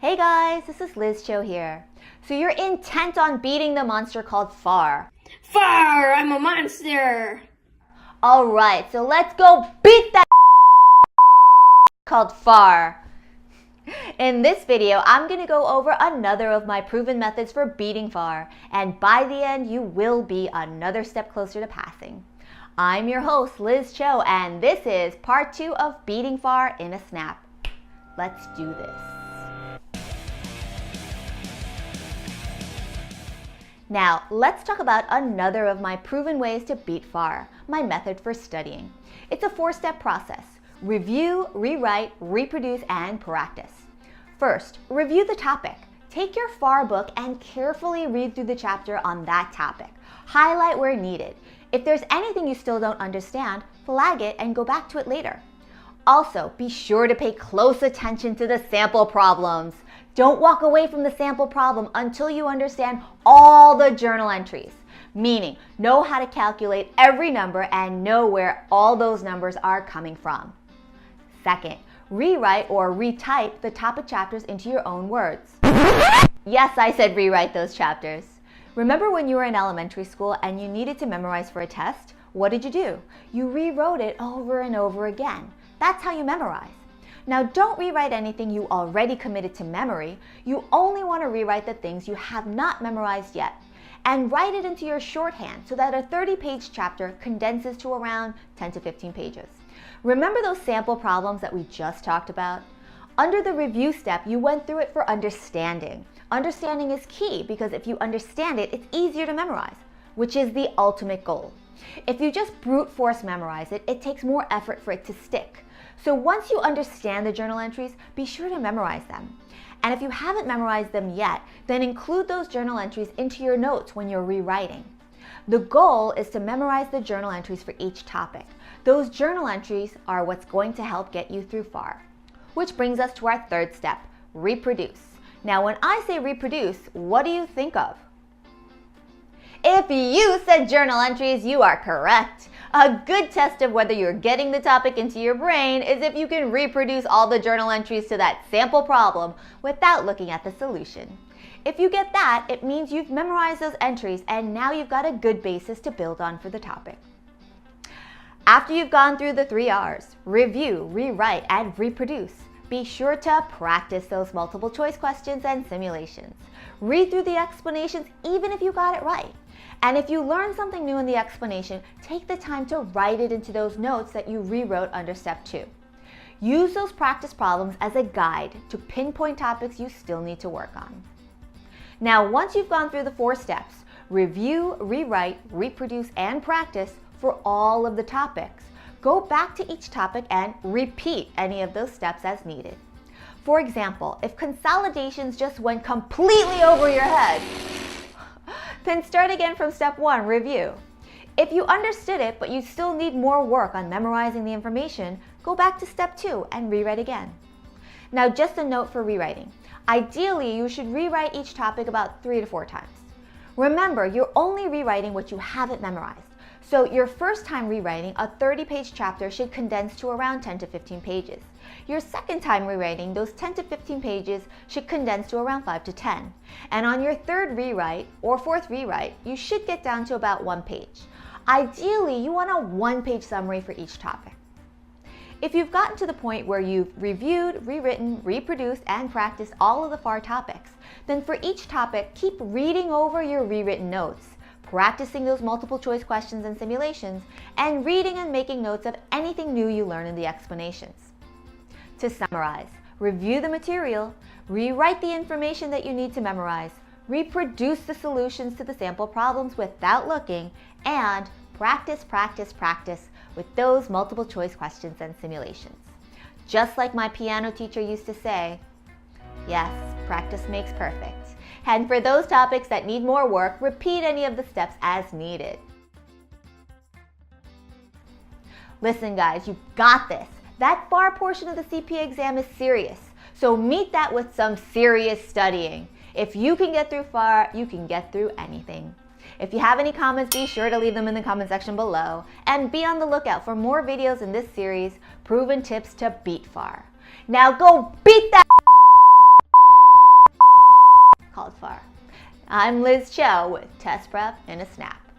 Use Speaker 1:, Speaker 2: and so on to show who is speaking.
Speaker 1: Hey guys, this is Liz Cho here. So you're intent on beating the monster called FAR.
Speaker 2: FAR! I'm a monster!
Speaker 1: Alright, so let's go beat that called FAR. In this video, I'm going to go over another of my proven methods for beating FAR, and by the end, you will be another step closer to passing. I'm your host, Liz Cho, and this is part 2 of beating FAR in a snap. Let's do this. Now, let's talk about another of my proven ways to beat FAR, my method for studying. It's a 4-step process: review, rewrite, reproduce, and practice. First, review the topic. Take your FAR book and carefully read through the chapter on that topic. Highlight where needed. If there's anything you still don't understand, flag it and go back to it later. Also, be sure to pay close attention to the sample problems. Don't walk away from the sample problem until you understand all the journal entries, meaning know how to calculate every number and know where all those numbers are coming from. Second, rewrite or retype the topic chapters into your own words. Yes, I said rewrite those chapters. Remember when you were in elementary school and you needed to memorize for a test? What did you do? You rewrote it over and over again. That's how you memorize. Now, don't rewrite anything you already committed to memory. You only want to rewrite the things you have not memorized yet. And write it into your shorthand so that a 30-page chapter condenses to around 10 to 15 pages. Remember those sample problems that we just talked about? Under the review step, you went through it for understanding. Understanding is key because if you understand it, it's easier to memorize, which is the ultimate goal. If you just brute force memorize it, it takes more effort for it to stick. So once you understand the journal entries, be sure to memorize them. And if you haven't memorized them yet, then include those journal entries into your notes when you're rewriting. The goal is to memorize the journal entries for each topic. Those journal entries are what's going to help get you through FAR. Which brings us to our third step, reproduce. Now, when I say reproduce, what do you think of? If you said journal entries, you are correct. A good test of whether you're getting the topic into your brain is if you can reproduce all the journal entries to that sample problem without looking at the solution. If you get that, it means you've memorized those entries and now you've got a good basis to build on for the topic. After you've gone through the 3 R's, review, rewrite, and reproduce, be sure to practice those multiple choice questions and simulations. Read through the explanations even if you got it right. And if you learn something new in the explanation, take the time to write it into those notes that you rewrote under step 2. Use those practice problems as a guide to pinpoint topics you still need to work on. Now, once you've gone through the 4 steps, review, rewrite, reproduce, and practice for all of the topics. Go back to each topic and repeat any of those steps as needed. For example, if consolidations just went completely over your head, then start again from step 1, review. If you understood it, but you still need more work on memorizing the information, go back to step 2 and rewrite again. Now, just a note for rewriting. Ideally, you should rewrite each topic about 3 to 4 times. Remember, you're only rewriting what you haven't memorized. So your first time rewriting, a 30-page chapter should condense to around 10 to 15 pages. Your second time rewriting, those 10 to 15 pages should condense to around 5 to 10. And on your third rewrite or fourth rewrite, you should get down to about 1 page. Ideally, you want a 1-page summary for each topic. If you've gotten to the point where you've reviewed, rewritten, reproduced, and practiced all of the FAR topics, then for each topic, keep reading over your rewritten notes, practicing those multiple choice questions and simulations, and reading and making notes of anything new you learn in the explanations. To summarize, review the material, rewrite the information that you need to memorize, reproduce the solutions to the sample problems without looking, and practice, practice, practice with those multiple choice questions and simulations. Just like my piano teacher used to say, yes, practice makes perfect. And for those topics that need more work, repeat any of the steps as needed. Listen guys, you got this. That FAR portion of the CPA exam is serious, so meet that with some serious studying. If you can get through FAR, you can get through anything. If you have any comments, be sure to leave them in the comment section below, and be on the lookout for more videos in this series, Proven Tips to Beat FAR. Now go beat that I'm Liz Cho with Test Prep in a Snap.